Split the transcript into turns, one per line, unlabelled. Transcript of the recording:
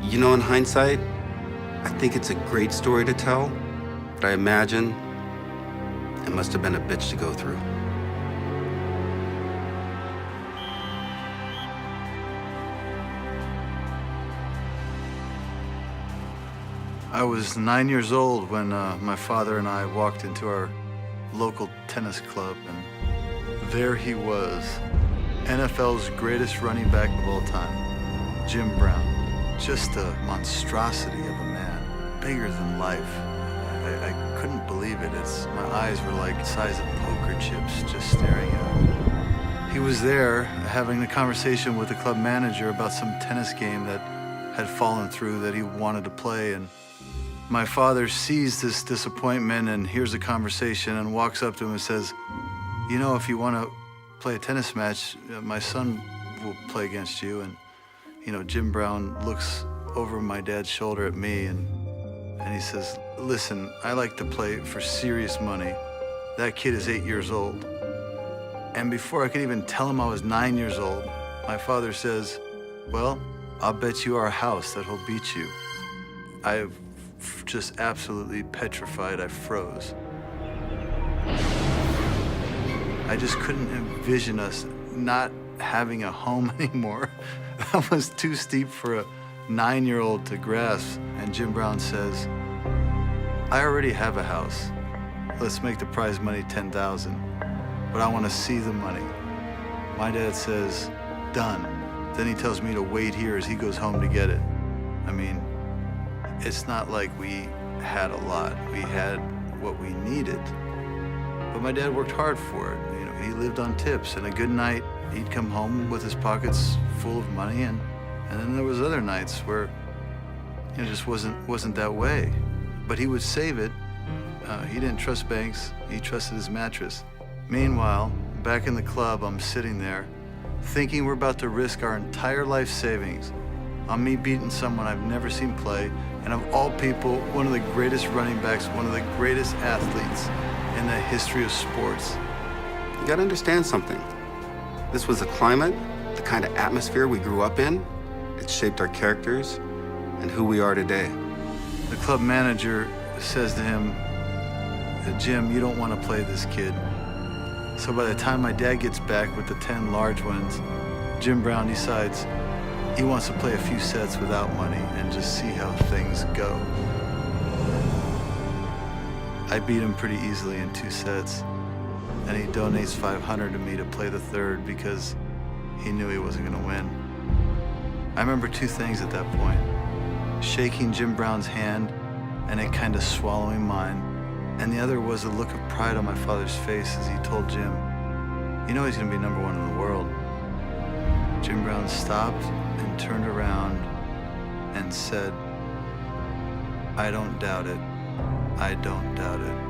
You know, in hindsight, I think it's a great story to tell, but I imagine it must have been a bitch to go through.
I was 9 years old when my father and I walked into our local tennis club, and there he was, NFL's greatest running back of all time, Jim Brown. Just a monstrosity of a man, bigger than life. I couldn't believe it. My eyes were like the size of poker chips just staring at him. He was there having a conversation with the club manager about some tennis game that had fallen through that he wanted to play, and my father sees this disappointment and hears the conversation and walks up to him and says, "You know, if you want to play a tennis match, my son will play against you." And, you know, Jim Brown looks over my dad's shoulder at me and he says, "Listen, I like to play for serious money. That kid is 8 years old." And before I could even tell him I was 9 years old, my father says, "Well, I'll bet you our house that he'll beat you." I just absolutely petrified. I froze. I just couldn't envision us not having a home anymore. That was too steep for a 9-year-old to grasp. And Jim Brown says, "I already have a house. Let's make the prize money 10,000, but I want to see the money." My dad says, "Done." Then he tells me to wait here as he goes home to get it. I mean, it's not like we had a lot. We had what we needed. But my dad worked hard for it. You know, he lived on tips, and a good night, he'd come home with his pockets full of money, and then there was other nights where it just wasn't that way. But he would save it. He didn't trust banks. He trusted his mattress. Meanwhile, back in the club, I'm sitting there, thinking we're about to risk our entire life savings on me beating someone I've never seen play, and of all people, one of the greatest running backs, one of the greatest athletes in the history of sports.
You gotta understand something. This was the climate, the kind of atmosphere we grew up in. It shaped our characters and who we are today.
The club manager says to him, "Jim, you don't want to play this kid." So by the time my dad gets back with the 10 large ones, Jim Brown decides he wants to play a few sets without money and just see how things go. I beat him pretty easily in 2 sets, and he donates $500 to me to play the third because he knew he wasn't going to win. I remember 2 things at that point: shaking Jim Brown's hand and it kind of swallowing mine, and the other was a look of pride on my father's face as he told Jim, "You know he's going to be #1 in the world." Jim Brown stopped and turned around and said, "I don't doubt it. I don't doubt it."